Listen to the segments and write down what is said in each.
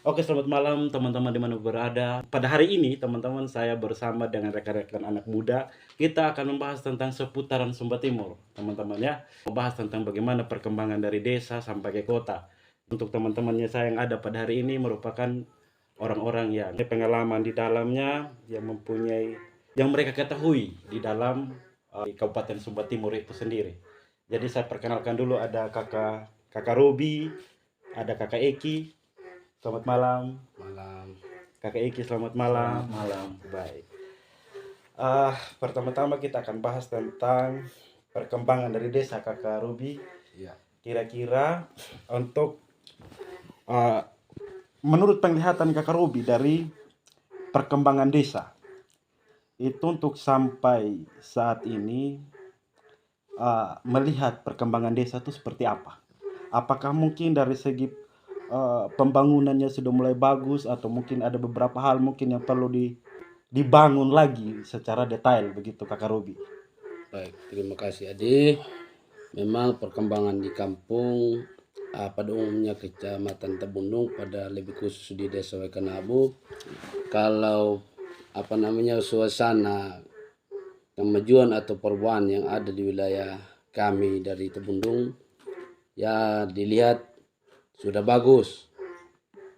Oke, selamat malam teman-teman di mana berada. Pada hari ini, teman-teman, saya bersama dengan rekan-rekan anak muda. Kita akan membahas tentang seputaran Sumba Timur, teman-teman ya. Membahas tentang bagaimana perkembangan dari desa sampai ke kota. Untuk teman-temannya saya yang ada pada hari ini merupakan orang-orang yang punya pengalaman di dalamnya, yang mempunyai, yang mereka ketahui di dalam Kabupaten Sumba Timur itu sendiri. Jadi saya perkenalkan dulu ada kakak Robi, ada kakak Eki. Selamat malam. Malam. Kakak Iki, selamat malam. Selamat malam. Baik. Pertama-tama kita akan bahas tentang perkembangan dari desa Kakak Ruby. Iya. Kira-kira untuk ah, menurut penglihatan Kakak Ruby dari perkembangan desa itu untuk sampai saat ini melihat perkembangan desa itu seperti apa? Apakah mungkin dari segi pembangunannya sudah mulai bagus atau mungkin ada beberapa hal mungkin yang perlu dibangun lagi secara detail begitu Kakak Robi? Baik, terima kasih Adi. Memang perkembangan di kampung pada umumnya Kecamatan Tabundung pada lebih khusus di Desa Wekanabu, kalau suasana kemajuan atau perubahan yang ada di wilayah kami dari Tabundung ya dilihat sudah bagus.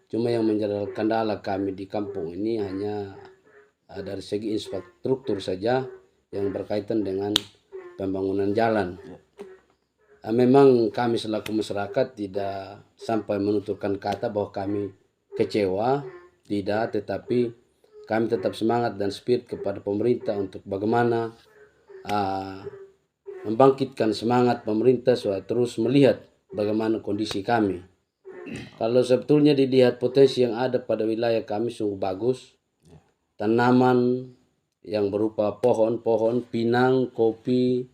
Cuma yang menjadi kendala kami di kampung ini hanya dari segi infrastruktur saja yang berkaitan dengan pembangunan jalan. Memang kami selaku masyarakat tidak sampai menuturkan kata bahwa kami kecewa, tidak, tetapi kami tetap semangat dan spirit kepada pemerintah untuk bagaimana membangkitkan semangat pemerintah supaya terus melihat bagaimana kondisi kami. Kalau sebetulnya dilihat potensi yang ada pada wilayah kami sungguh bagus. Tanaman yang berupa pohon-pohon pinang, kopi,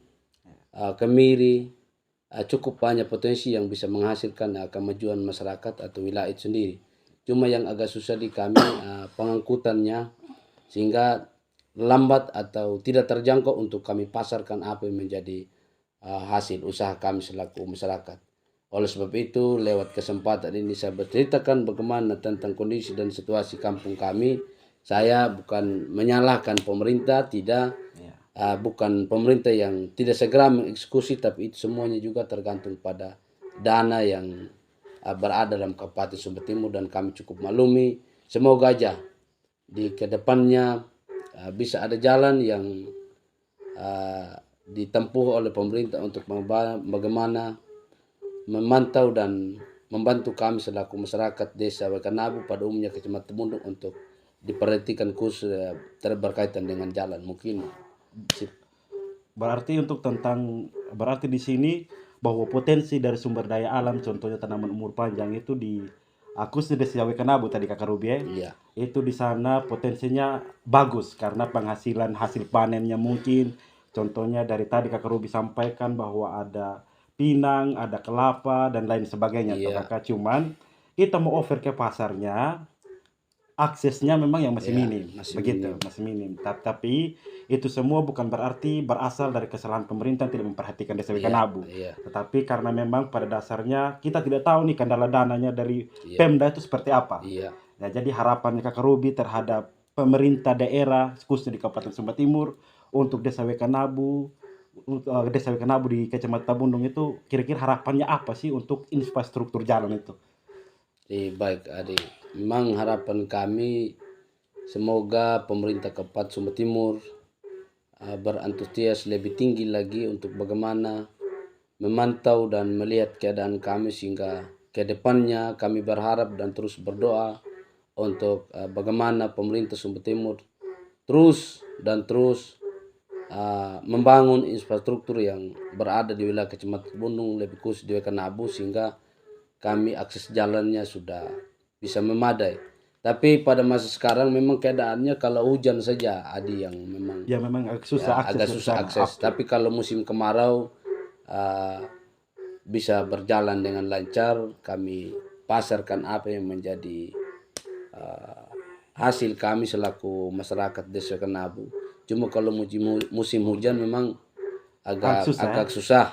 kemiri, cukup banyak potensi yang bisa menghasilkan kemajuan masyarakat atau wilayah itu sendiri. Cuma yang agak susah di kami pengangkutannya, sehingga lambat atau tidak terjangkau untuk kami pasarkan apa yang menjadi hasil usaha kami selaku masyarakat. Oleh sebab itu, lewat kesempatan ini saya berceritakan bagaimana tentang kondisi dan situasi kampung kami. Saya bukan menyalahkan pemerintah, tidak, bukan pemerintah yang tidak segera mengeksekusi, tapi itu semuanya juga tergantung pada dana yang berada dalam Kabupaten Sumba Timur dan kami cukup maklumi. Semoga aja di kedepannya bisa ada jalan yang ditempuh oleh pemerintah untuk bagaimana memantau dan membantu kami selaku masyarakat desa Wekanabu pada umumnya Kecamatan Tabundung untuk diperhatikan khusus berkaitan dengan jalan mungkin. Berarti berarti di sini bahwa potensi dari sumber daya alam contohnya tanaman umur panjang itu di aku sudah Desa Wekanabu tadi Kakak Rubi ya. Iya. Itu di sana potensinya bagus karena hasil panennya mungkin contohnya dari tadi Kakak Rubi sampaikan bahwa ada pinang, ada kelapa dan lain sebagainya tuh Iya. Kakak. Cuman kita mau offer ke pasarnya aksesnya memang yang masih Ya, minim, masih begitu, minim. masih minim. Tapi itu semua bukan berarti berasal dari kesalahan pemerintah tidak memperhatikan desa Iya, Wekanabu. iya, Tetapi karena memang pada dasarnya kita tidak tahu nih kendala dananya dari iya, Pemda itu seperti apa. iya, Nah, jadi harapannya Kakak Ruby terhadap pemerintah daerah, khususnya di Kabupaten Sumba Timur, untuk desa Wekanabu di Kecamatan Tabundung itu kira-kira harapannya apa sih untuk infrastruktur jalan itu? baik adik. Memang harapan kami semoga pemerintah Kabupaten Sumba Timur berantusias lebih tinggi lagi untuk bagaimana memantau dan melihat keadaan kami sehingga ke depannya kami berharap dan terus berdoa untuk bagaimana pemerintah Sumba Timur terus dan terus membangun infrastruktur yang berada di wilayah Kecamatan Tabundung lebih khusus di Wekanabu sehingga kami akses jalannya sudah bisa memadai. Tapi pada masa sekarang memang keadaannya kalau hujan saja Adi yang memang Ya memang agak ya susah akses agak ke susah sana. akses. Oke. Tapi kalau musim kemarau bisa berjalan dengan lancar. Kami pasarkan apa yang menjadi hasil kami selaku masyarakat Desa Kenabu. Cuma kalau musim hujan memang Agak susah ya. agak susah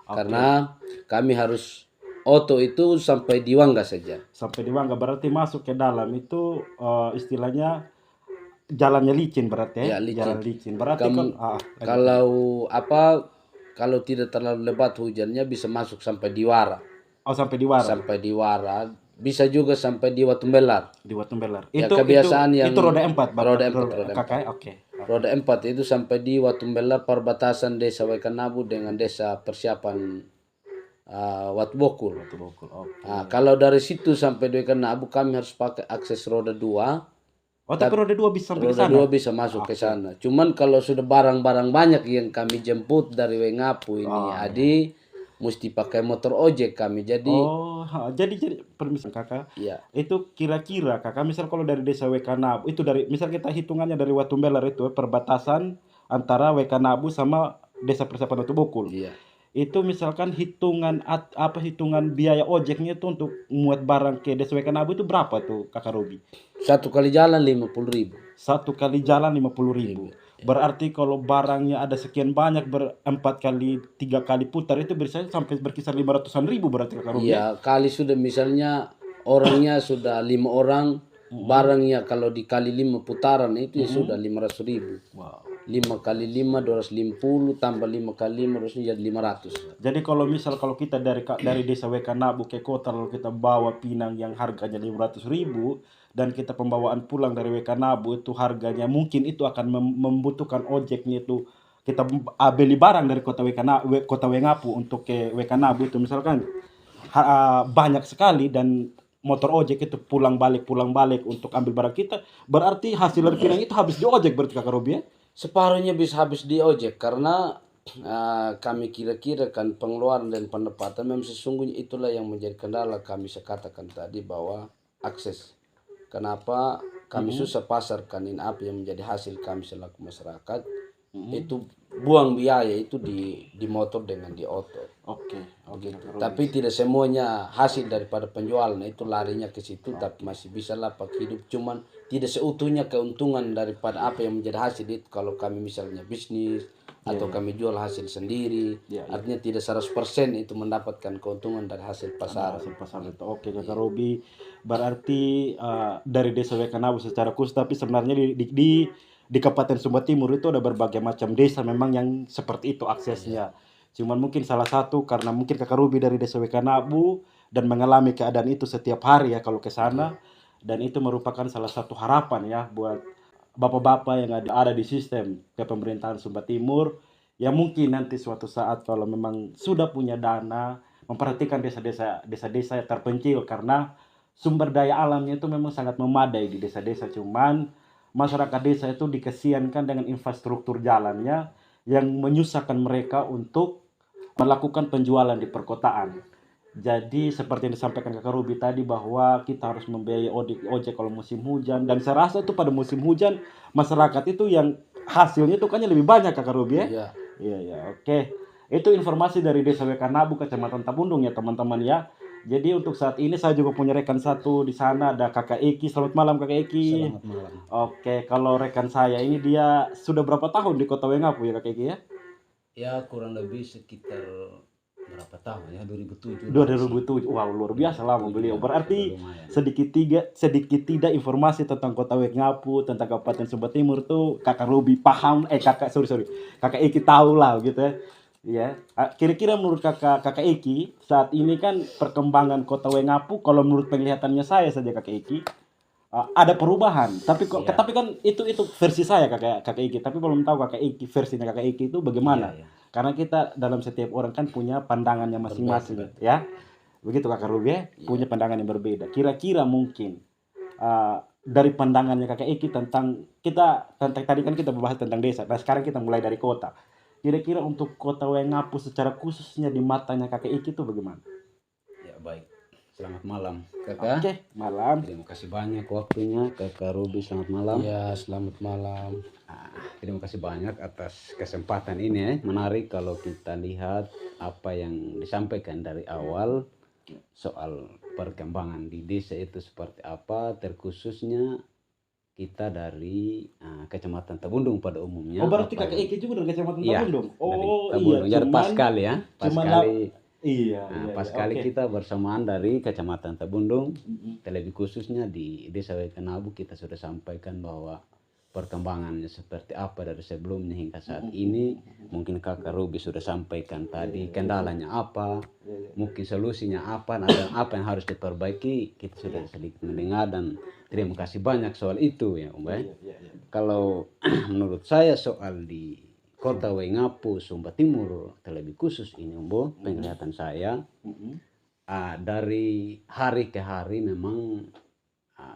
Oke. karena kami harus Oto itu sampai di Wangga saja. Sampai di Wangga berarti masuk ke dalam itu istilahnya jalannya licin berarti Ya, ya, licin. jalan licin. Berarti Kam- lanjut. kalau tidak terlalu lebat hujannya bisa masuk sampai di Wara. Oh, sampai di Wara, Sampai di Wara, bisa juga sampai di Watumbelar. di Watumbelar. Ya, Itu kebiasaan yang itu roda 4, roda 4, kakak. Oke. Roda 4 itu sampai di Watumbelar perbatasan desa Waikanabu dengan desa Persiapan Watbokul. Betul, betul. Oke. Nah, kalau dari situ sampai di Waikanabu kami harus pakai akses roda 2. Oh, tapi roda 2 bisa sampai ke Roda sana. 2 bisa masuk ke sana. Cuman kalau sudah barang-barang banyak yang kami jemput dari Wengapu ini, Adi mesti pakai motor ojek kami. Jadi jadi permisi kakak. ya, Itu kira-kira kakak misal kalau dari desa Wekanabu itu dari misal kita hitungannya dari Watumbelar itu perbatasan antara Wekanabu sama desa Persiapan Watubokul. iya. Itu misalkan hitungan biaya ojeknya itu untuk muat barang ke desa Wekanabu itu berapa tuh kakak Robi? Satu kali jalan 50.000. Satu kali jalan 50.000. Berarti kalau barangnya ada sekian banyak 4 kali 3 kali putar itu bisa sampai berkisar 500-an ribu berarti kakak Robi. Iya, kali sudah misalnya orangnya sudah 5 orang, barangnya kalau dikali 5 putaran itu ya sudah 500.000. Wow. 5 kali 5 250 tambah 5 kali 5 jadi 500. Jadi kalau kita dari desa Wekanabu ke kota lalu kita bawa pinang yang harganya 500.000 dan kita pembawaan pulang dari Wekanabu itu harganya mungkin itu akan membutuhkan ojeknya itu kita beli barang dari kota Wengapu untuk ke Wekanabu itu misalkan banyak sekali dan motor ojek itu pulang balik untuk ambil barang kita, berarti hasil dari pinang itu habis di ojek berarti kakak Robi ya? Separuhnya bisa habis di ojek karena kami kira-kira kan pengeluaran dan pendapatan memang sesungguhnya itulah yang menjadi kendala kami sekatakan tadi bahwa akses. Kenapa kami susah pasarkan apa yang menjadi hasil kami selaku masyarakat itu buang biaya itu di motor dengan di oto. Oke. Tapi tidak semuanya hasil daripada penjualan itu larinya ke situ, tapi masih bisa lapak hidup. Cuman tidak seutuhnya keuntungan daripada apa yang menjadi hasil itu kalau kami misalnya bisnis atau kami jual hasil sendiri. Artinya tidak 100% itu mendapatkan keuntungan dari hasil pasar. Hasil pasar itu. Oke kakak Robi, berarti dari desa Wekanabu secara khusus, tapi sebenarnya di Kabupaten Sumba Timur itu ada berbagai macam desa memang yang seperti itu aksesnya. Cuman mungkin salah satu karena mungkin kakak Ruby dari desa Wekanabu dan mengalami keadaan itu setiap hari ya kalau ke sana, dan itu merupakan salah satu harapan ya buat bapak-bapak yang ada di sistem kepemerintahan Sumba Timur yang mungkin nanti suatu saat kalau memang sudah punya dana memperhatikan desa-desa yang terpencil karena sumber daya alamnya itu memang sangat memadai di desa-desa, cuman masyarakat desa itu dikesiankan dengan infrastruktur jalannya yang menyusahkan mereka untuk melakukan penjualan di perkotaan. Jadi seperti yang disampaikan kakak Ruby tadi bahwa kita harus membiayai ojek kalau musim hujan, dan saya rasa itu pada musim hujan masyarakat itu yang hasilnya itu kayaknya lebih banyak kakak Ruby ya. Iya, oke. Itu informasi dari Desa Wekanabu, Kecamatan Tabundung ya teman-teman ya. Jadi untuk saat ini saya juga punya rekan satu di sana, ada kakak Eki. Selamat malam kakak Eki. Selamat malam. Oke, kalau rekan saya ini dia sudah berapa tahun di Kota Wengapu ya kakak Eki ya? Ya kurang lebih sekitar berapa tahun ya, 2007. 2007. Wow, luar biasa lama beliau. Berarti sedikit tidak informasi tentang Kota Wengapu, tentang Kabupaten Sumba Timur tuh kakak Ruby paham, kakak Eki tahu lah gitu ya. Ya, kira-kira menurut kakak Eki saat ini kan perkembangan Kota Wengapu, kalau menurut penglihatannya saya saja kakak Eki ada perubahan. Tapi kan itu versi saya kakak Eki. Tapi belum tahu kakak Eki versinya kakak Eki itu bagaimana? Karena kita dalam setiap orang kan punya pandangannya masing-masing ya. Begitu kakak Ruby punya pandangan yang berbeda. Kira-kira mungkin dari pandangannya kakak Eki tentang tadi kan kita membahas tentang desa. Nah sekarang kita mulai dari kota. Kira-kira untuk Kota Wengapu secara khususnya di matanya kakak Eki itu bagaimana? Ya baik. Selamat malam kakak. Oke, malam. Terima kasih banyak waktunya kakak Ruby, selamat malam. Ya, selamat malam. Terima kasih banyak atas kesempatan ini ya. Menarik kalau kita lihat apa yang disampaikan dari awal soal perkembangan di desa itu seperti apa, terkhususnya kita dari Kecamatan Tabundung pada umumnya. Oh berarti kakak Eki juga dari Kecamatan Iya, Tabundung. dari Oh Tabundung. iya, Jadi pas sekali ya. Pas sekali Iya, Nah, iya, pas iya. kali Oke. kita bersamaan dari Kecamatan Tabundung, Mm-mm. terlebih khususnya di Desa Wekenabu, kita sudah sampaikan bahwa perkembangannya seperti apa dari sebelumnya hingga saat ini. Mungkin Kakak Ruby sudah sampaikan tadi kendalanya apa, Iya, iya. mungkin solusinya apa, dan apa yang harus diperbaiki. Kita sudah sedikit mendengar dan terima kasih banyak soal itu ya Om. Iya, iya, iya. Kalau menurut saya soal di Kota Wengapu, Sumba Timur, terlebih khusus ini Om, penglihatan saya Mm-mm. dari hari ke hari memang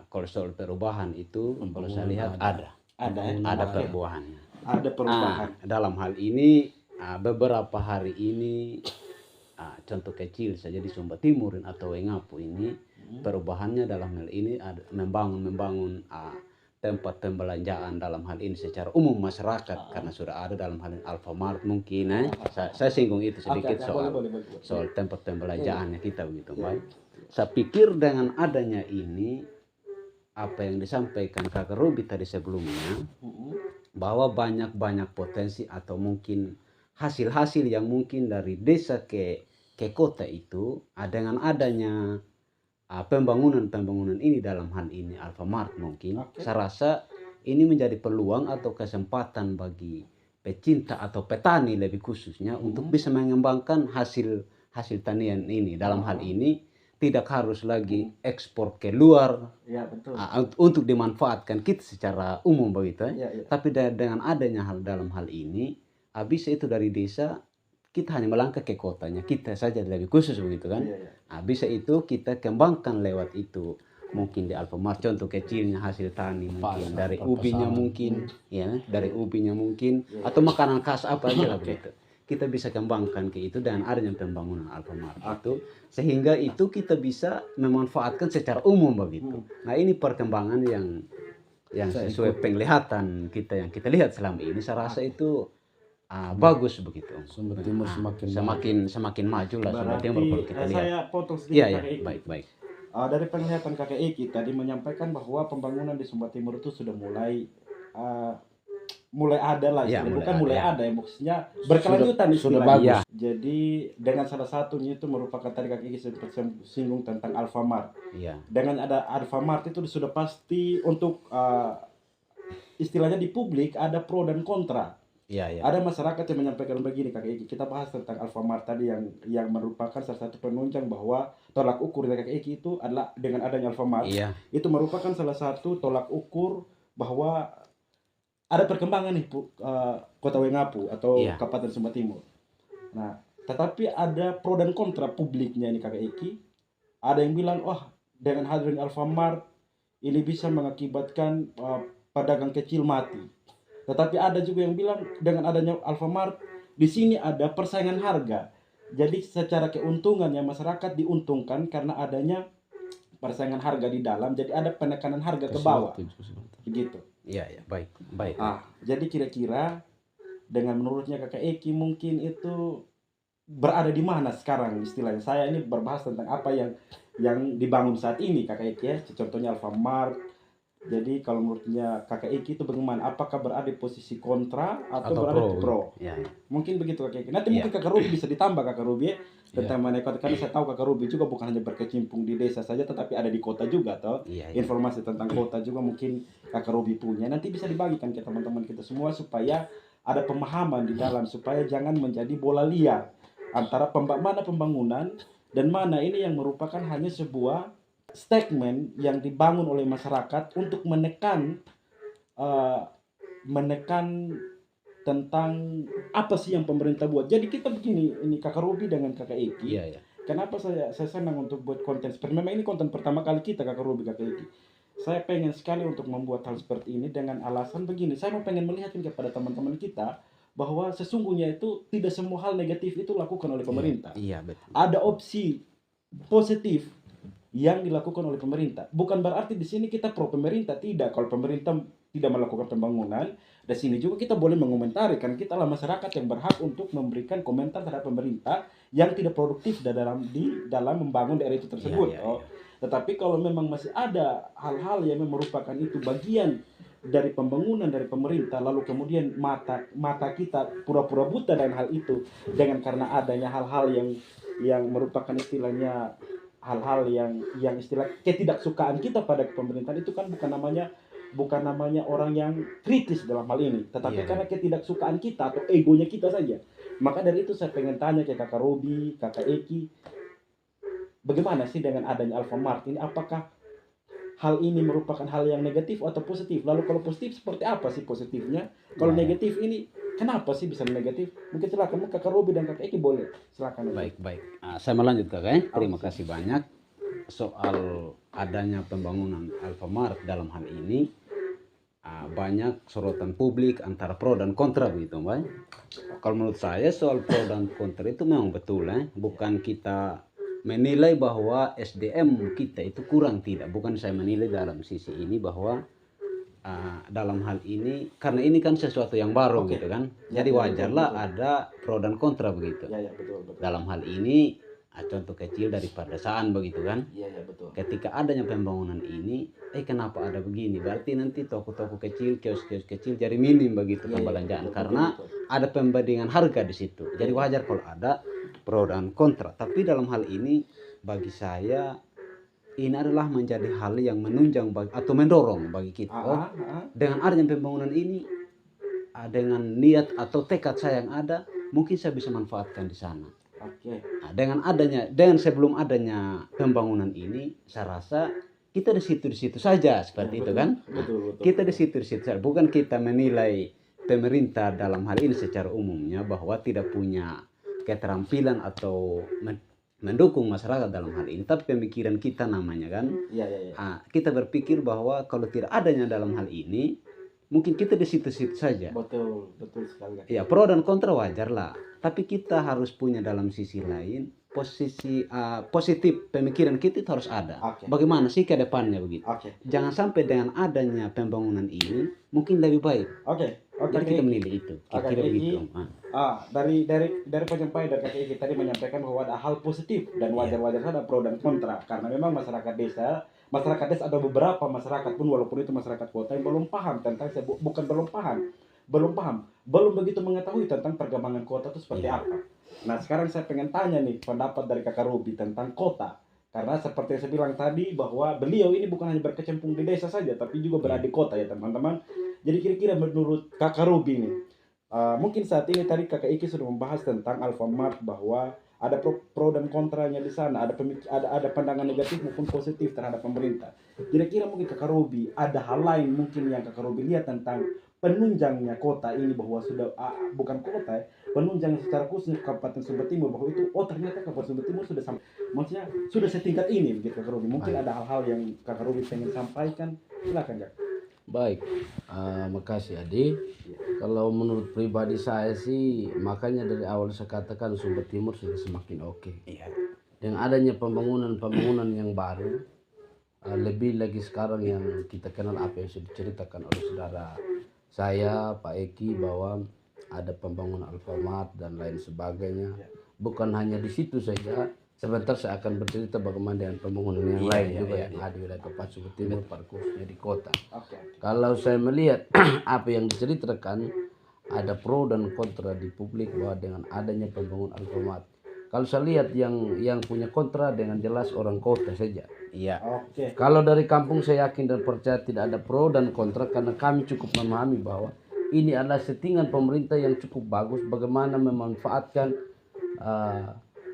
kalau soal perubahan itu kalau saya lihat ada Ada ya? ada Oke. perubahannya. Ada perubahan. Dalam hal ini beberapa hari ini contoh kecil saja di Sumba Timur atau Wengapu ini perubahannya dalam hal ini ada membangun tempat pembelanjaan dalam hal ini secara umum masyarakat karena sudah ada dalam hal ini Alfamart mungkin saya singgung itu sedikit Oke, soal boleh. soal tempat pembelanjaannya kita begitu baik. Saya pikir dengan adanya ini apa yang disampaikan Kakak Ruby tadi sebelumnya Mm-mm. bahwa banyak potensi atau mungkin hasil-hasil yang mungkin dari desa ke kota itu dengan adanya pembangunan ini dalam hal ini Alfamart mungkin saya rasa ini menjadi peluang atau kesempatan bagi pecinta atau petani lebih khususnya untuk bisa mengembangkan hasil tanian ini. Dalam hal ini tidak harus lagi ekspor ke luar Ya, betul. untuk dimanfaatkan kita secara umum begitu Ya, ya. tapi dengan adanya dalam hal ini bisa itu dari desa kita hanya melangkah ke kotanya kita saja lebih khusus begitu kan. Iya, iya. Bisa itu kita kembangkan lewat itu mungkin di Alfamart contoh kecilnya hasil tani mungkin dari ubinya mungkin ya dari ubinya mungkin atau makanan khas apa aja lah begitu kita bisa kembangkan ke itu dan adanya pembangunan Alfamart itu sehingga itu kita bisa memanfaatkan secara umum begitu. Nah ini perkembangan yang sesuai penglihatan kita yang kita lihat selama ini saya rasa itu bagus begitu. Sumba Timur semakin maju lah Sumba Berarti Timur kalau kita lihat. saya potong sedikit Iya Kakak Eki. baik. Dari penglihatan Kakak Eki tadi menyampaikan bahwa pembangunan di Sumba Timur itu sudah mulai ada lah, Ya, bukan mulai mulai ada, ada ya, maksudnya berkelanjutan sudah istilahnya. bagus. Ya. Jadi dengan salah satunya itu merupakan tadi Kakak Eki sempat singgung tentang Alfamart. Iya. Dengan ada Alfamart itu sudah pasti untuk istilahnya di publik ada pro dan kontra. Iya. Ada masyarakat yang menyampaikan begini Kakak Eki, kita bahas tentang Alfamart tadi yang merupakan salah satu penunjang bahwa tolak ukur dari Kakak Eki itu adalah dengan adanya Alfamart. Iya. Itu merupakan salah satu tolak ukur bahwa ada perkembangan nih Kota Wengapu atau Kabupaten Sumba Timur. Nah, tetapi ada pro dan kontra publiknya ini Kakak Eki. Ada yang bilang, wah dengan hadirnya Alfamart ini bisa mengakibatkan pedagang kecil mati. Tetapi ada juga yang bilang dengan adanya Alfamart di sini ada persaingan harga. Jadi secara keuntungannya masyarakat diuntungkan karena adanya persaingan harga di dalam. Jadi ada penekanan harga ke bawah. Begitu. Iya, baik. Jadi kira-kira dengan menurutnya Kakak Eki mungkin itu berada di mana sekarang istilahnya. Saya ini berbahas tentang apa yang dibangun saat ini Kakak Eki ya. Contohnya Alfamart. Jadi kalau menurutnya Kakak Eki itu bagaimana? Apakah berada di posisi kontra atau berada di pro? Ya. Mungkin begitu Kakak Eki. Nanti mungkin Kakak Ruby bisa ditambah Kakak Ruby ya, tentang mengenai kota. Karena saya tahu Kakak Ruby juga bukan hanya berkecimpung di desa saja, tetapi ada di kota juga toh. Informasi tentang kota juga mungkin Kakak Ruby punya. Nanti bisa dibagikan ke teman-teman kita semua supaya ada pemahaman di dalam, supaya jangan menjadi bola liar antara mana pembangunan dan mana ini yang merupakan hanya sebuah statement yang dibangun oleh masyarakat untuk menekan tentang apa sih yang pemerintah buat. Jadi kita begini, ini Kakak Ruby dengan Kakak Eki. Iya. Kenapa saya senang untuk buat konten seperti memang ini konten pertama kali kita Kakak Ruby Kakak Eki. Saya pengen sekali untuk membuat hal seperti ini dengan alasan begini. Saya mau pengen melihatkan kepada teman-teman kita bahwa sesungguhnya itu tidak semua hal negatif itu lakukan oleh pemerintah. Iya, betul. Ada opsi positif yang dilakukan oleh pemerintah. Bukan berarti di sini kita pro pemerintah, tidak. Kalau pemerintah tidak melakukan pembangunan, di sini juga kita boleh mengomentari, kan kita lah masyarakat yang berhak untuk memberikan komentar terhadap pemerintah yang tidak produktif di dalam membangun daerah itu tersebut. Tetapi kalau memang masih ada hal-hal yang merupakan itu bagian dari pembangunan dari pemerintah, lalu kemudian mata kita pura-pura buta dengan hal itu, dengan karena adanya hal-hal yang yang merupakan istilahnya hal-hal yang istilah ketidaksukaan kita pada pemerintahan itu kan bukan namanya orang yang kritis dalam hal ini, tetapi Iya. karena ketidaksukaan kita atau egonya kita saja. Maka dari itu saya pengen tanya ke kakak Robi, kakak Eki, bagaimana sih dengan adanya Alfamart ini? Apakah hal ini merupakan hal yang negatif atau positif? Lalu kalau positif seperti apa sih positifnya? Kalau Ya. negatif ini kenapa sih bisa negatif? Mungkin silakan kakak Robi dan kakak Eki boleh silakan. Baik. Saya melanjut kakak. Terima kasih banyak. Soal adanya pembangunan Alfamart dalam hal ini banyak sorotan publik antara pro dan kontra begitu, Mbak. Kalau menurut saya soal pro dan kontra itu memang betul, bukan kita menilai bahwa SDM kita itu kurang, tidak. Bukan saya menilai dalam sisi ini bahwa dalam hal ini karena ini kan sesuatu yang baru Oke. gitu kan. Ya, Jadi ya, wajarlah betul. ada pro dan kontra begitu. Ya betul. Dalam hal ini contoh kecil dari perdesaan begitu kan. Ya betul. Ketika adanya pembangunan ini, kenapa ada begini? Berarti nanti toko-toko kecil, kios-kios kecil jadi minim begitu Iya, pembelanjaan betul, karena betul. ada pembandingan harga di situ. Jadi wajar kalau ada pro dan kontra. Tapi dalam hal ini bagi saya ini adalah menjadi hal yang menunjang atau mendorong bagi kita. Dengan adanya pembangunan ini, dengan niat atau tekad saya yang ada, mungkin saya bisa manfaatkan di sana. Oke. Dengan sebelum adanya pembangunan ini, saya rasa kita di situ saja seperti itu kan. Betul. Kita di situ saja. Bukan kita menilai pemerintah dalam hal ini secara umumnya bahwa tidak punya keterampilan atau mendukung masyarakat dalam hal ini, tapi pemikiran kita namanya kan. Iya. Kita berpikir bahwa kalau tidak adanya dalam hal ini, mungkin kita di situ-situ saja. Betul sekali. Ya, pro dan kontra wajar lah. Tapi kita harus punya dalam sisi lain posisi positif, pemikiran kita itu harus ada. Oke. Bagaimana sih ke depannya begitu? Oke. Jangan sampai dengan adanya pembangunan ini mungkin lebih baik. Oke. Jadi kita menilai itu. Kira-kira Oke, begitu. Dari penyampaian dari kakak Eki tadi menyampaikan bahwa ada hal positif dan wajar-wajar saja ada pro dan kontra karena memang masyarakat desa ada beberapa masyarakat pun walaupun itu masyarakat kota yang belum paham tentang belum begitu mengetahui tentang perkembangan kota itu seperti apa. Nah sekarang saya pengen tanya nih pendapat dari kakak Robi tentang kota, karena seperti yang saya bilang tadi bahwa beliau ini bukan hanya berkecimpung di desa saja tapi juga berada di kota ya teman-teman. Jadi kira-kira menurut kakak Robi nih, mungkin saat ini tadi kakak Iki sudah membahas tentang Alfamart bahwa ada pro dan kontranya di sana, ada pandangan negatif maupun positif terhadap pemerintah. Kira-kira mungkin kakak Robi ada hal lain mungkin yang kakak Robi lihat tentang penunjangnya kota ini bahwa sudah bukan kota penunjang secara khusus Kabupaten Sumber Timur bahwa itu ternyata Kabupaten Sumber Timur sudah maksudnya sudah setingkat ini begitu kakak Robi. Mungkin ada hal-hal yang kakak Robi pengen sampaikan, silakan Kak. Baik, makasih Adi. Kalau menurut pribadi saya sih, makanya dari awal saya katakan Sumber Timur sudah semakin oke. Dengan adanya pembangunan yang baru, lebih lagi sekarang yang kita kenal apa yang sudah diceritakan oleh saudara saya, Pak Eki, bahwa ada pembangunan Alfamart dan lain sebagainya. Bukan hanya di situ saja. Sebentar saya akan bercerita bagaimana dengan pembangunan yang lain juga yang ada di wilayah Kabupaten Sumber Timur, pada khususnya di kota. Kalau saya melihat apa yang diceritakan, ada pro dan kontra di publik bahwa dengan adanya pembangunan Alfamart. Kalau saya lihat yang punya kontra dengan jelas orang kota saja. Iya. Kalau dari kampung saya yakin dan percaya tidak ada pro dan kontra karena kami cukup memahami bahwa ini adalah settingan pemerintah yang cukup bagus bagaimana memanfaatkan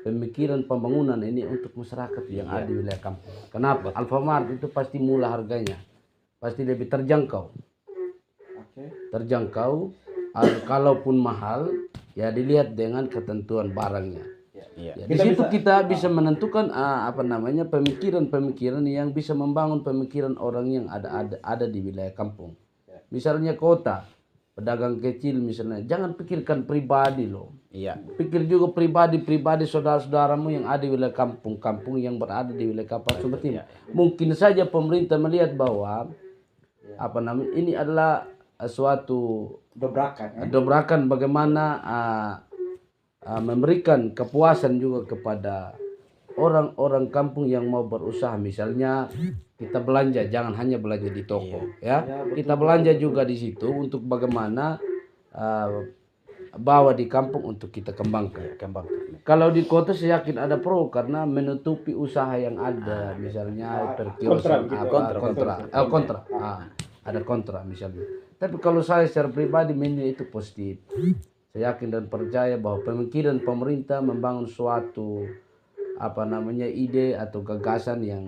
pemikiran pembangunan ini untuk masyarakat yang ada di wilayah kampung. Kenapa? Alfamart itu pasti murah harganya, pasti lebih terjangkau. Kalaupun mahal, ya dilihat dengan ketentuan barangnya. Ya, di situ kita bisa menentukan pemikiran-pemikiran yang bisa membangun pemikiran orang yang ada di wilayah kampung. Misalnya kota, pedagang kecil misalnya, jangan pikirkan pribadi loh. Iya. Pikir juga pribadi saudara-saudaramu yang ada di wilayah kampung-kampung yang berada di wilayah Kabupaten Sumber Timur. Mungkin saja pemerintah melihat bahwa ini adalah suatu dobrakan bagaimana memberikan kepuasan juga kepada orang-orang kampung yang mau berusaha. Misalnya kita belanja, jangan hanya belanja di toko, ya. Kita belanja juga di situ untuk bagaimana bawa di kampung untuk kita kembangkan. Kalau di kota saya yakin ada pro karena menutupi usaha yang ada, misalnya perkiosan kontra. Ada kontra misalnya. Tapi kalau saya secara pribadi menilai itu positif. Saya yakin dan percaya bahwa pemikiran pemerintah membangun suatu ide atau gagasan yang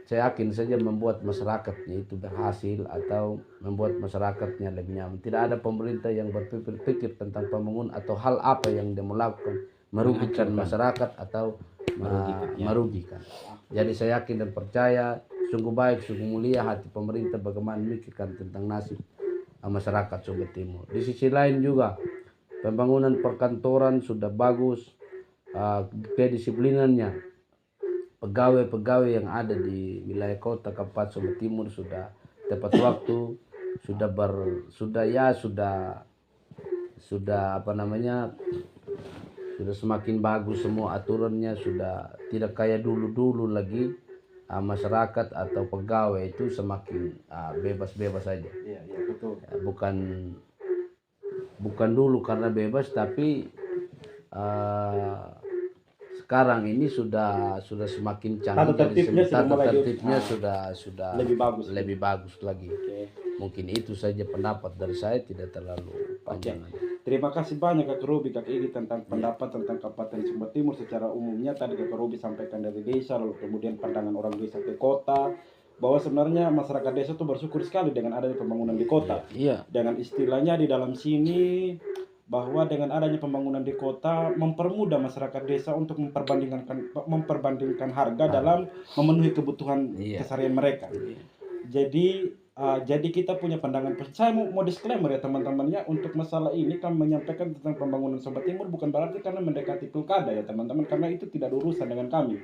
saya yakin saja membuat masyarakatnya itu berhasil atau membuat masyarakatnya lebih nyaman. Tidak ada pemerintah yang berpikir tentang pembangunan atau hal apa yang dia melakukan merugikan masyarakat atau merugikan. Jadi saya yakin dan percaya sungguh baik, sungguh mulia hati pemerintah bagaimana memikirkan tentang nasib masyarakat Sumba Timur. Di sisi lain juga pembangunan perkantoran sudah bagus, kedisiplinannya pegawai-pegawai yang ada di wilayah kota Kabupaten Sumba Timur sudah tepat waktu, sudah semakin bagus semua aturannya, sudah tidak kayak dulu lagi masyarakat atau pegawai itu semakin bebas-bebas saja. Iya, betul. Bukan dulu karena bebas, tapi sekarang ini sudah semakin canggih. Tata tertibnya sudah lebih bagus lagi. Mungkin itu saja pendapat dari saya, tidak terlalu panjang. Terima kasih banyak Kak Ruby, Kak Igi tentang pendapat tentang Kabupaten Sumba Timur secara umumnya. Tadi Kak Ruby sampaikan dari desa, lalu kemudian pandangan orang desa ke kota, bahwa sebenarnya masyarakat desa itu bersyukur sekali dengan adanya pembangunan di kota. Iya. Dengan istilahnya di dalam sini bahwa dengan adanya pembangunan di kota mempermudah masyarakat desa untuk memperbandingkan harga dalam memenuhi kebutuhan keseharian mereka. Jadi kita punya pandangan. Saya mau disclaimer ya teman-teman ya, untuk masalah ini kami menyampaikan tentang pembangunan Sumba Timur bukan berarti karena mendekati pilkada ya teman-teman, karena itu tidak ada urusan dengan kami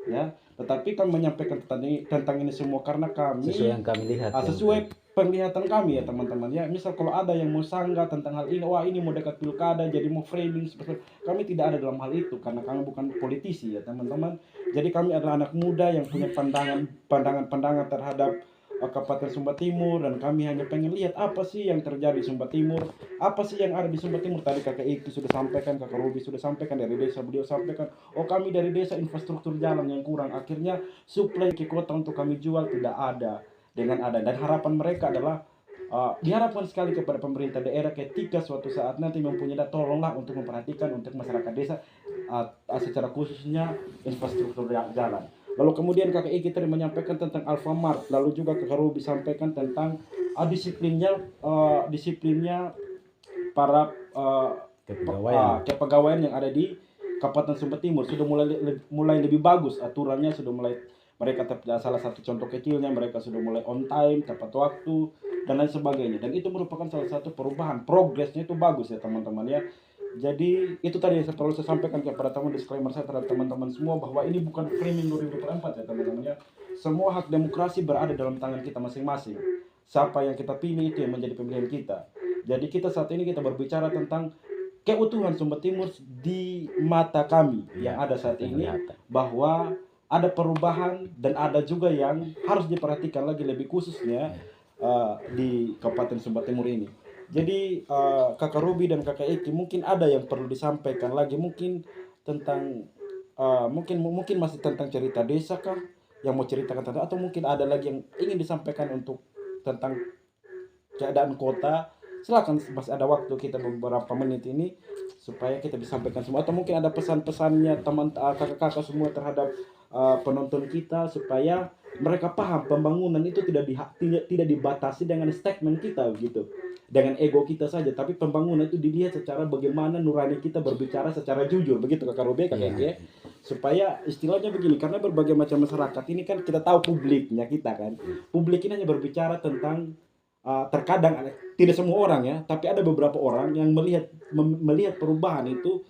ya. Tetapi kami menyampaikan tentang ini semua karena kami sesuai yang kami lihat, sesuai penglihatan kami ya teman-teman ya. Misal kalau ada yang mau sanggah tentang hal ini, wah ini mau dekat pilkada jadi mau framing seperti, kami tidak ada dalam hal itu karena kami bukan politisi ya teman-teman. Jadi kami adalah anak muda yang punya pandangan terhadap Kabupaten Sumba Timur, dan kami hanya pengen lihat apa sih yang terjadi di Sumba Timur, apa sih yang ada di Sumba Timur. Tadi Kakak Iki sudah sampaikan, Kakak Ruby sudah sampaikan, dari desa beliau sampaikan, oh kami dari desa infrastruktur jalan yang kurang, akhirnya suplai ke kota untuk kami jual tidak ada. Dan harapan mereka adalah diharapkan sekali kepada pemerintah daerah ketika suatu saat nanti mempunyai data, tolonglah untuk memperhatikan untuk masyarakat desa secara khususnya infrastruktur jalan. Lalu kemudian Kakak Iki tadi menyampaikan tentang Alfamart, lalu juga Kakak Ruby sampaikan tentang disiplinnya para kepegawaian yang ada di Kabupaten Sumba Timur sudah mulai lebih bagus aturannya, sudah mulai mereka salah satu contoh kecilnya mereka sudah mulai on time, tepat waktu dan lain sebagainya, dan itu merupakan salah satu perubahan, progresnya itu bagus ya teman-teman ya. Jadi itu tadi yang perlu saya sampaikan kepada teman, disclaimer saya terhadap teman-teman semua bahwa ini bukan framing 2024 ya teman-teman ya. Semua hak demokrasi berada dalam tangan kita masing-masing. Siapa yang kita pilih itu yang menjadi pilihan kita. Jadi kita saat ini kita berbicara tentang keutuhan Sumba Timur di mata kami yang ada saat ini, bahwa ada perubahan dan ada juga yang harus diperhatikan lagi lebih khususnya di Kabupaten Sumba Timur ini. Jadi Kakak Ruby dan Kakak Iki mungkin ada yang perlu disampaikan lagi, mungkin tentang mungkin masih tentang cerita desa kah yang mau ceritakan tentang, atau mungkin ada lagi yang ingin disampaikan untuk tentang keadaan kota. Silakan, masih ada waktu kita beberapa menit ini supaya kita bisa sampaikan semua, atau mungkin ada pesan-pesannya teman kakak-kakak semua terhadap penonton kita supaya mereka paham pembangunan itu tidak dibatasi dengan statement kita gitu, dengan ego kita saja, tapi pembangunan itu dilihat secara bagaimana nurani kita berbicara secara jujur, begitu Kakak Ruby, Kakak Eki ya. Supaya istilahnya begini, karena berbagai macam masyarakat ini kan kita tahu publiknya kita kan, publik ini hanya berbicara tentang terkadang tidak semua orang ya, tapi ada beberapa orang yang melihat perubahan itu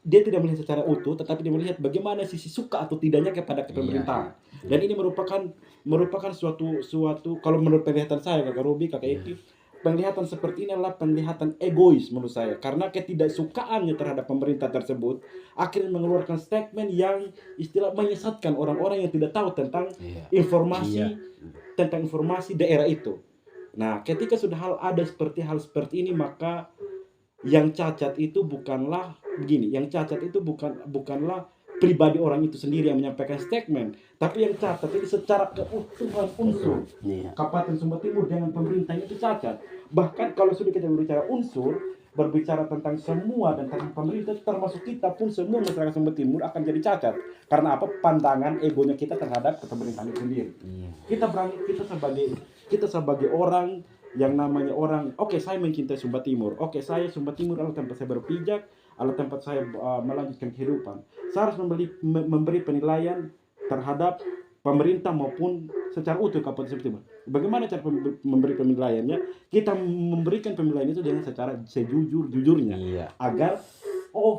dia tidak melihat secara utuh, tetapi dia melihat bagaimana sisi suka atau tidaknya kepada pemerintahan. Dan ini merupakan suatu kalau menurut penglihatan saya Kakak Ruby, Kakak Eki, penglihatan seperti ini adalah penglihatan egois menurut saya, karena ketidaksukaannya terhadap pemerintah tersebut akhirnya mengeluarkan statement yang istilah menyesatkan orang-orang yang tidak tahu tentang informasi daerah itu. Nah, ketika sudah hal seperti ini, maka yang cacat itu bukanlah begini, yang cacat itu bukanlah pribadi orang itu sendiri yang menyampaikan statement, tapi yang cacat itu secara keutuhan unsur Kabupaten Sumba Timur dengan pemerintahnya itu cacat. Bahkan kalau sudah kita berbicara unsur, berbicara tentang semua dan tentang pemerintah, termasuk kita pun semua masyarakat Sumba Timur akan jadi cacat. Karena apa? Pandangan egonya kita terhadap pemerintahan itu sendiri. Kita sebagai orang yang namanya orang, oke, saya mencintai Sumba Timur, oke, Sumba Timur adalah tempat saya berpijak, adalah tempat saya melanjutkan kehidupan. Saya harus memberi penilaian terhadap pemerintah maupun secara utuh Kabupaten Sumba Timur. Bagaimana cara memberi penilaiannya? Kita memberikan penilaian itu dengan secara sejujurnya, agar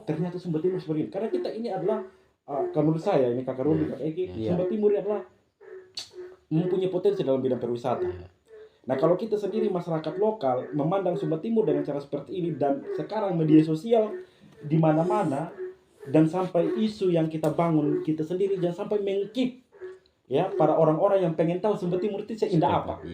ternyata Sumba Timur seperti ini. Karena kita ini adalah, kalau menurut saya, ini Kakak Rudi, Kak Eki, Sumba Timur ini adalah mempunyai potensi dalam bidang pariwisata. Nah, kalau kita sendiri masyarakat lokal memandang Sumba Timur dengan cara seperti ini, dan sekarang media sosial di mana-mana, dan sampai isu yang kita bangun kita sendiri jangan sampai mengkip ya para orang-orang yang pengen tahu Sumba Timur itu seindah apa.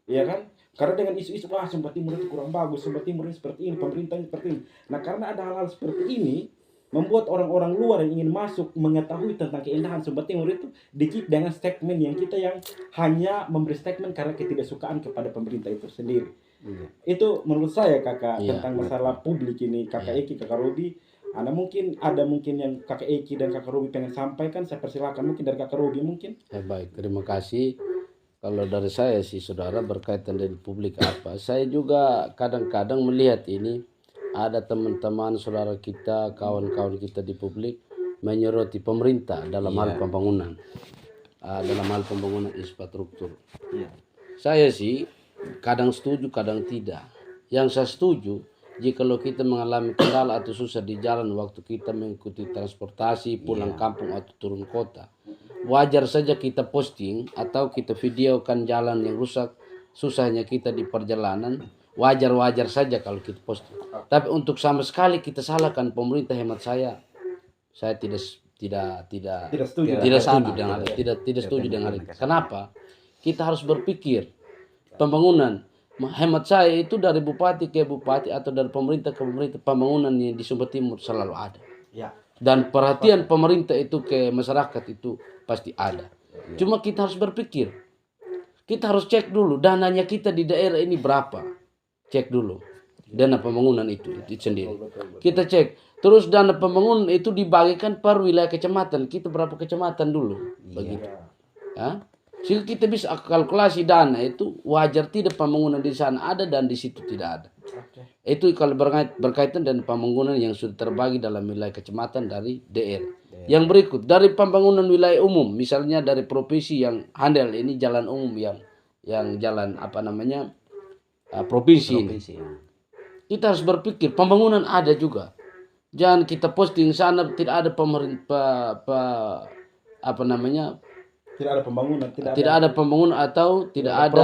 Iya kan? Karena dengan isu-isu Sumba Timur itu kurang bagus, Sumba Timur ini seperti ini, pemerintahnya seperti ini. Nah, karena ada hal-hal seperti ini, membuat orang-orang luar yang ingin masuk mengetahui tentang keindahan Sumba Timur itu dikit dengan statement yang kita yang hanya memberi statement karena ketidaksukaan kepada pemerintah itu sendiri. Itu menurut saya Kakak tentang masalah publik ini, Kakak Eki, Kakak Robi. Ada mungkin yang Kakak Eki dan Kakak Robi pengen sampaikan, saya persilakan mungkin dari Kakak Robi mungkin. Baik, terima kasih. Kalau dari saya sih saudara berkaitan dengan publik apa, saya juga kadang-kadang melihat ini ada teman-teman saudara kita, kawan-kawan kita di publik menyoroti pemerintah dalam hal pembangunan, dalam hal pembangunan infrastruktur. Saya sih kadang setuju, kadang tidak. Yang saya setuju, jikalau kita mengalami kendala atau susah di jalan waktu kita mengikuti transportasi, pulang kampung atau turun kota, wajar saja kita posting atau kita videokan jalan yang rusak, susahnya kita di perjalanan. Wajar-wajar saja kalau kita posting. Tapi untuk sama sekali kita salahkan pemerintah, hemat saya tidak setuju dengan hal itu. Kenapa? Kita harus berpikir pembangunan. Hemat saya itu dari bupati ke bupati atau dari pemerintah ke pemerintah, pembangunan yang di Sumba Timur selalu ada. Dan perhatian pemerintah itu ke masyarakat itu pasti ada. Cuma kita harus berpikir. Kita harus cek dulu dananya kita di daerah ini berapa. Cek dulu dana pembangunan itu sendiri. Kita cek. Terus dana pembangunan itu dibagikan per wilayah kecamatan. Kita berapa kecamatan dulu. Begitu. Ya. Sehingga kita bisa kalkulasi dana itu, wajar tidak pembangunan di sana ada dan di situ tidak ada. Itu kalau berkaitan dengan pembangunan yang sudah terbagi dalam wilayah kecamatan dari daerah. Yang berikut, dari pembangunan wilayah umum, misalnya dari provinsi yang handal ini jalan umum yang jalan provinsi ini. Kita harus berpikir pembangunan ada juga. Jangan kita posting sana tidak ada tidak ada pembangunan atau tidak ada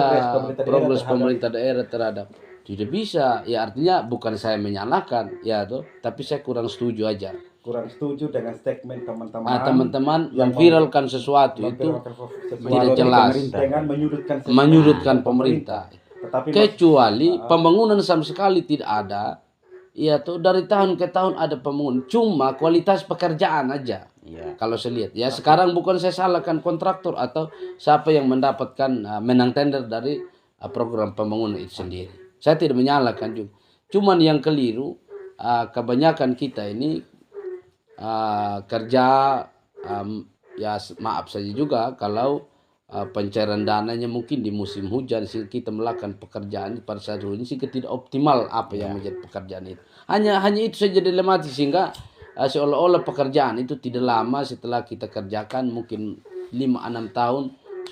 progres pemerintah daerah terhadap. Tidak bisa. Ya artinya bukan saya menyalahkan tapi saya kurang setuju aja. Kurang setuju dengan statement teman-teman. Teman-teman memviralkan sesuatu itu tidak jelas dengan menyudutkan pemerintah. Kecuali pembangunan sama sekali tidak ada. Dari tahun ke tahun ada pembangunan. Cuma kualitas pekerjaan aja. Kalau saya lihat. Sekarang bukan saya salahkan kontraktor atau siapa yang mendapatkan menang tender dari program pembangunan itu sendiri. Saya tidak menyalahkan juga. Cuman yang keliru, kebanyakan kita ini kerja, maaf saja juga kalau pencairan dananya mungkin di musim hujan, sehingga kita melakukan pekerjaan pada saat ini sehingga tidak optimal apa yang menjadi pekerjaan itu. Hanya itu saja dilematis, sehingga seolah-olah pekerjaan itu tidak lama setelah kita kerjakan, mungkin 5-6 tahun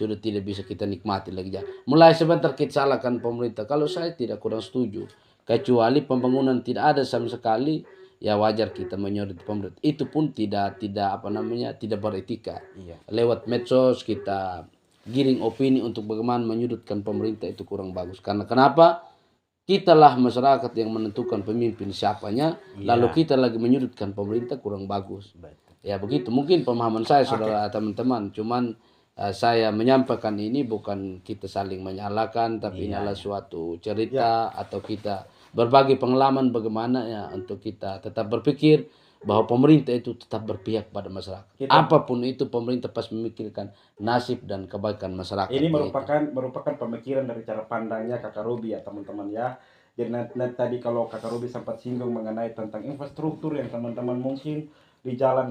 sudah tidak bisa kita nikmati lagi. Mulai sebentar kita salahkan pemerintah. Kalau saya tidak kurang setuju. Kecuali pembangunan tidak ada sama sekali, wajar kita menyoroti pemerintah. Itu pun tidak beretika. Lewat medsos kita giring opini untuk bagaimana menyudutkan pemerintah, itu kurang bagus. Karena kenapa? Kitalah masyarakat yang menentukan pemimpin siapanya, lalu kita lagi menyudutkan pemerintah, kurang bagus. Begitu. Mungkin pemahaman saya saudara teman-teman. Cuman saya menyampaikan ini bukan kita saling menyalahkan, tapi ini adalah suatu cerita atau kita berbagi pengalaman bagaimana ya untuk kita tetap berpikir bahwa pemerintah itu tetap berpihak pada masyarakat. Apapun itu pemerintah pasti memikirkan nasib dan kebaikan masyarakat. Ini merupakan pemikiran dari cara pandangnya Kakak Ruby ya teman-teman ya. Jadi tadi kalau Kakak Ruby sempat singgung mengenai tentang infrastruktur yang teman-teman mungkin di jalan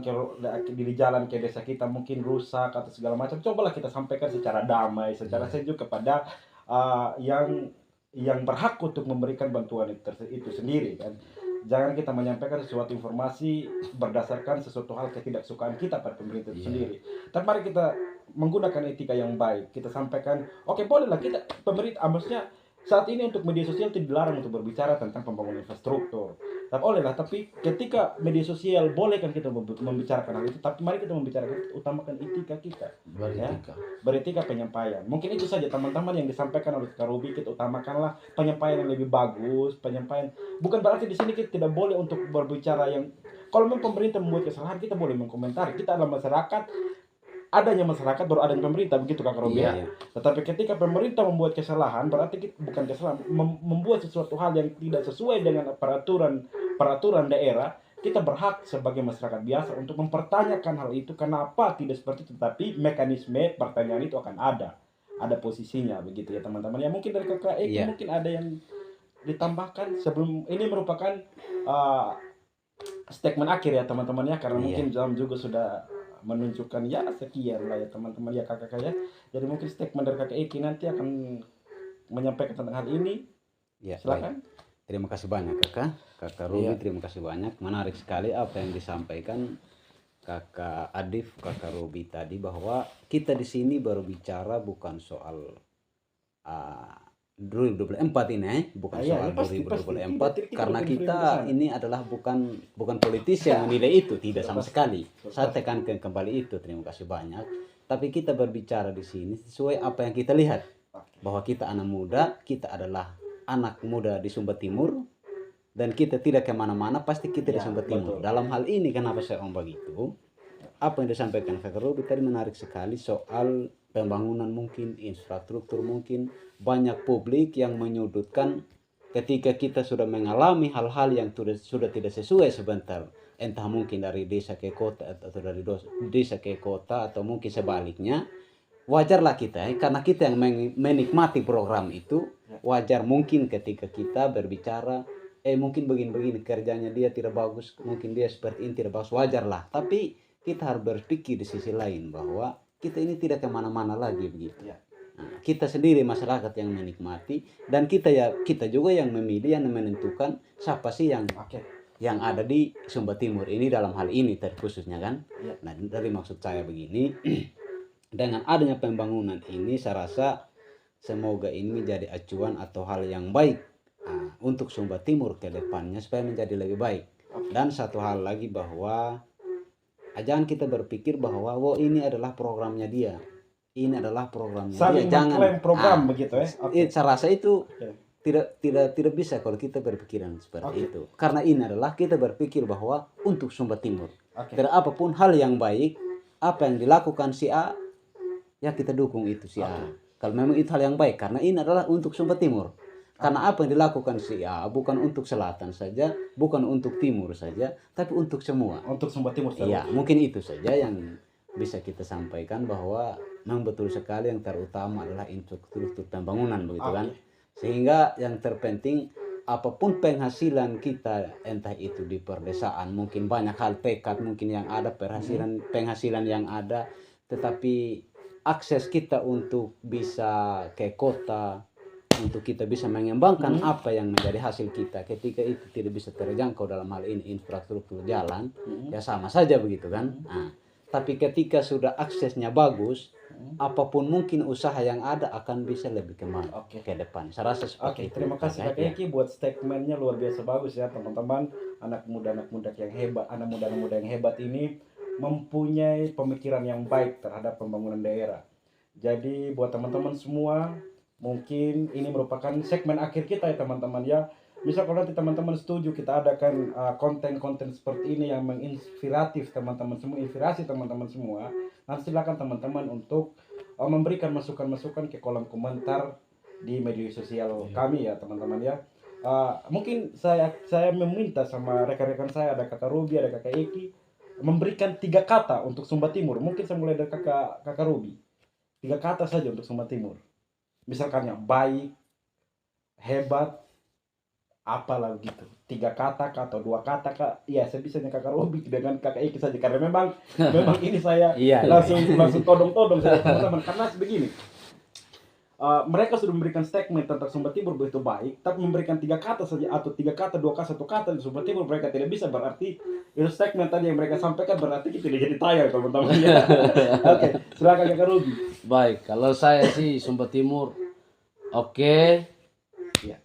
ke desa kita mungkin rusak atau segala macam, cobalah kita sampaikan secara damai, secara sejuk kepada yang berhak untuk memberikan bantuan itu sendiri kan. Jangan kita menyampaikan sesuatu informasi berdasarkan sesuatu hal ketidaksukaan kita pada pemerintah itu sendiri. Tapi mari kita menggunakan etika yang baik. Kita sampaikan, oke bolehlah kita pemerintah, maksudnya saat ini untuk media sosial tidak dilarang untuk berbicara tentang pembangunan infrastruktur. Tapi ketika media sosial boleh kan kita membicarakan hal itu, tapi mari kita membicarakan, utamakan etika kita. Beretika penyampaian. Mungkin itu saja teman-teman yang disampaikan oleh Kak Ruby. Kita utamakanlah penyampaian yang lebih bagus, penyampaian. Bukan berarti di sini kita tidak boleh untuk berbicara yang, kalau memang pemerintah membuat kesalahan kita boleh mengkomentari. Kita adalah masyarakat, adanya masyarakat baru adanya pemerintah, begitu Kak Robi. Tetapi ketika pemerintah membuat kesalahan, berarti kita, bukan kesalahan, membuat sesuatu hal yang tidak sesuai dengan peraturan daerah, kita berhak sebagai masyarakat biasa untuk mempertanyakan hal itu, kenapa tidak seperti itu. Tapi mekanisme pertanyaan itu akan ada posisinya, begitu ya teman-teman. Ya mungkin dari Kakak Eki mungkin ada yang ditambahkan sebelum ini, merupakan statement akhir ya teman-teman ya, karena mungkin jam juga sudah menunjukkan ya sekian lah ya teman-teman ya kakak ya. Jadi mungkin statement dari Kakak Eki nanti akan menyampaikan tentang hal ini. Silakan. Terima kasih banyak Kakak Ruby. Terima kasih banyak, menarik sekali apa yang disampaikan Kakak Adif, Kakak Ruby tadi, bahwa kita di sini baru bicara bukan soal 2024 ini, bukan soal 2024, karena kita ini adalah bukan politisi yang menilai itu, tidak sama sekali. Saya tekankan kembali itu, terima kasih banyak. Tapi kita berbicara di sini sesuai apa yang kita lihat, bahwa kita anak muda, kita adalah anak muda di Sumba Timur, dan kita tidak kemana-mana, pasti kita di Sumba Timur. Dalam hal ini kenapa saya omong begitu? Apa yang disampaikan Kakak Ruby tadi menarik sekali soal pembangunan, mungkin infrastruktur, mungkin banyak publik yang menyudutkan ketika kita sudah mengalami hal-hal yang sudah tidak sesuai sebentar, entah mungkin dari desa ke kota atau dari desa ke kota atau mungkin sebaliknya. Wajarlah kita karena kita yang menikmati program itu, wajar mungkin ketika kita berbicara mungkin begini-begini kerjanya dia tidak bagus, mungkin dia seperti ini tidak bagus, wajarlah. Tapi kita harus berpikir di sisi lain bahwa kita ini tidak kemana-mana lagi begitu. Nah, kita sendiri masyarakat yang menikmati, dan kita juga yang memilih, yang menentukan siapa sih yang ada di Sumba Timur ini dalam hal ini terkhususnya kan. Nah, dari maksud saya begini, dengan adanya pembangunan ini saya rasa semoga ini menjadi acuan atau hal yang baik untuk Sumba Timur ke depannya supaya menjadi lebih baik. Dan satu hal lagi, bahwa jangan kita berpikir bahwa ini adalah programnya dia, ini adalah programnya saling dia. Jangan program begitu ya. Saya rasa itu tidak bisa kalau kita berpikiran seperti itu. Karena ini adalah kita berpikir bahwa untuk Sumba Timur. Tidak apapun hal yang baik, apa yang dilakukan si A, ya kita dukung itu si A. Kalau memang itu hal yang baik, karena ini adalah untuk Sumba Timur. Karena apa yang dilakukan si A bukan untuk selatan saja, bukan untuk timur saja, tapi untuk semua. Untuk Sumba Timur. Iya, mungkin itu saja yang bisa kita sampaikan, bahwa memang betul sekali yang terutama adalah infrastruktur pembangunan begitu kan. Sehingga yang terpenting, apapun penghasilan kita, entah itu di perdesaan, mungkin banyak hal tekad mungkin yang ada, penghasilan yang ada, tetapi akses kita untuk bisa ke kota, untuk kita bisa mengembangkan apa yang menjadi hasil kita, ketika itu tidak bisa terjangkau dalam hal ini infrastruktur jalan, ya sama saja begitu kan. Nah, tapi ketika sudah aksesnya bagus, apapun mungkin usaha yang ada akan bisa lebih kemana ke depan. Saya rasa seperti itu. Terima kasih Kak Eki buat statementnya, luar biasa bagus ya teman-teman. Anak muda yang hebat, anak muda yang hebat ini mempunyai pemikiran yang baik terhadap pembangunan daerah. Jadi buat teman-teman semua, mungkin ini merupakan segmen akhir kita ya teman-teman ya. Misal kalau nanti teman-teman setuju kita adakan konten-konten seperti ini yang menginspiratif teman-teman semua, inspirasi teman-teman semua, nanti silakan teman-teman untuk memberikan masukan-masukan ke kolom komentar di media sosial kami ya teman-teman ya. Mungkin saya meminta sama rekan-rekan saya, ada kakak Ruby, ada kakak Eki, memberikan 3 kata untuk Sumba Timur. Mungkin saya mulai dari kakak Ruby. 3 kata saja untuk Sumba Timur. Misalkan yang baik, hebat, apalah gitu. 3 kata kah atau 2 kata kah? Iya, saya bisa kakak Ruby dengan kakak Eki saja karena memang ini saya langsung todong-todong saya teman-teman karena begini. Mereka sudah memberikan statement tentang Sumba Timur begitu baik, tapi memberikan 3 kata saja atau 3 kata, 2 kata, 1 kata di Sumba Timur mereka tidak bisa, berarti itu statement tadi yang mereka sampaikan berarti kita tidak jadi tayang teman-teman ya. Oke, silakan kakak Ruby. Baik, kalau saya sih Sumba Timur oke, Ya.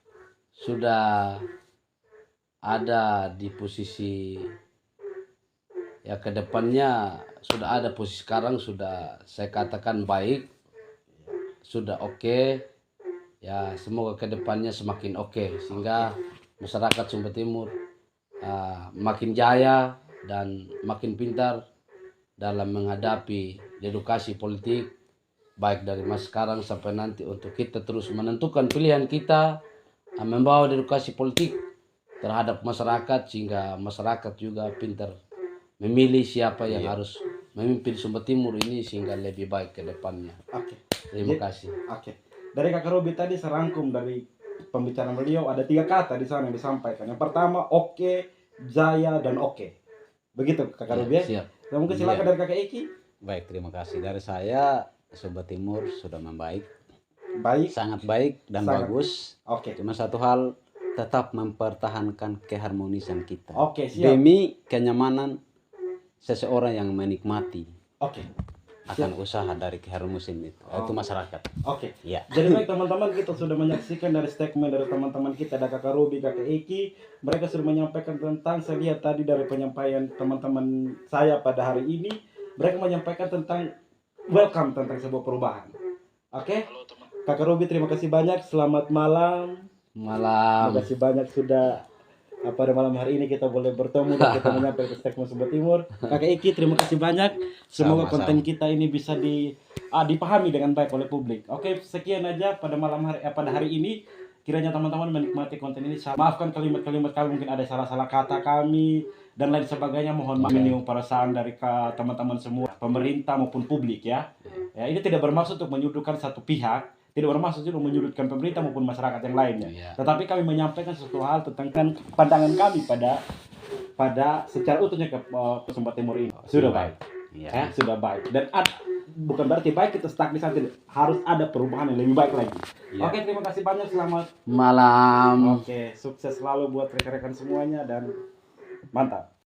sudah ada di posisi ya kedepannya sudah ada posisi sekarang sudah saya katakan baik, sudah oke, ya semoga kedepannya semakin oke sehingga masyarakat Sumba Timur makin jaya dan makin pintar dalam menghadapi edukasi politik baik dari masa sekarang sampai nanti untuk kita terus menentukan pilihan kita membawa edukasi politik terhadap masyarakat sehingga masyarakat juga pintar memilih siapa yang harus memimpin Sumba Timur ini sehingga lebih baik ke depannya. Oke. Terima kasih. Oke. Dari kakak Ruby tadi serangkum dari pembicaraan beliau ada 3 kata di sana yang disampaikan. Yang pertama oke, jaya dan oke. Begitu kakak Ruby ya? Siap. Dan mungkin silakan dari kakak Eki. Baik, terima kasih dari saya. Sumba Timur sudah membaik, Baik. sangat baik dan Sangat. bagus. Oke. Cuma satu hal, tetap mempertahankan keharmonisan kita Oke, siap. demi kenyamanan seseorang yang menikmati Oke. akan usaha dari keharmonisan itu masyarakat. Oke. Ya. Jadi baik teman-teman, kita sudah menyaksikan dari statement dari teman-teman kita, ada kakak Ruby, kakak Eki. Mereka sudah menyampaikan tentang, saya lihat tadi dari penyampaian teman-teman saya pada hari ini, mereka menyampaikan tentang welcome tentang sebuah perubahan. Oke. Kakak Ruby terima kasih banyak, selamat malam. Terima Malam. kasih banyak sudah pada malam hari ini kita boleh bertemu dan kita menyampaikan statement Sumba Timur. Kakak Eki terima kasih banyak. Semoga Sama-sama. konten kita ini bisa dipahami dengan baik oleh publik. Oke, sekian aja pada pada hari ini. Kiranya teman-teman menikmati konten ini. Maafkan kalimat-kalimat kami mungkin ada salah-salah kata kami dan lain sebagainya. Mohon maaf ini perasaan dari teman-teman semua, pemerintah maupun publik ya. Ya, ini tidak bermaksud untuk menyudutkan satu pihak. Tidak bermaksud untuk menyudutkan pemerintah maupun masyarakat yang lainnya. Ya. Tetapi kami menyampaikan sesuatu hal tentang pandangan kami pada secara utuhnya ke Sumba Timur ini. Sudah baik. Ya, sudah baik. Dan bukan berarti baik kita stuck di sana, harus ada perubahan yang lebih baik lagi. Ya. Oke, terima kasih banyak, selamat Malam. Oke, sukses selalu buat rekan-rekan semuanya dan mantap.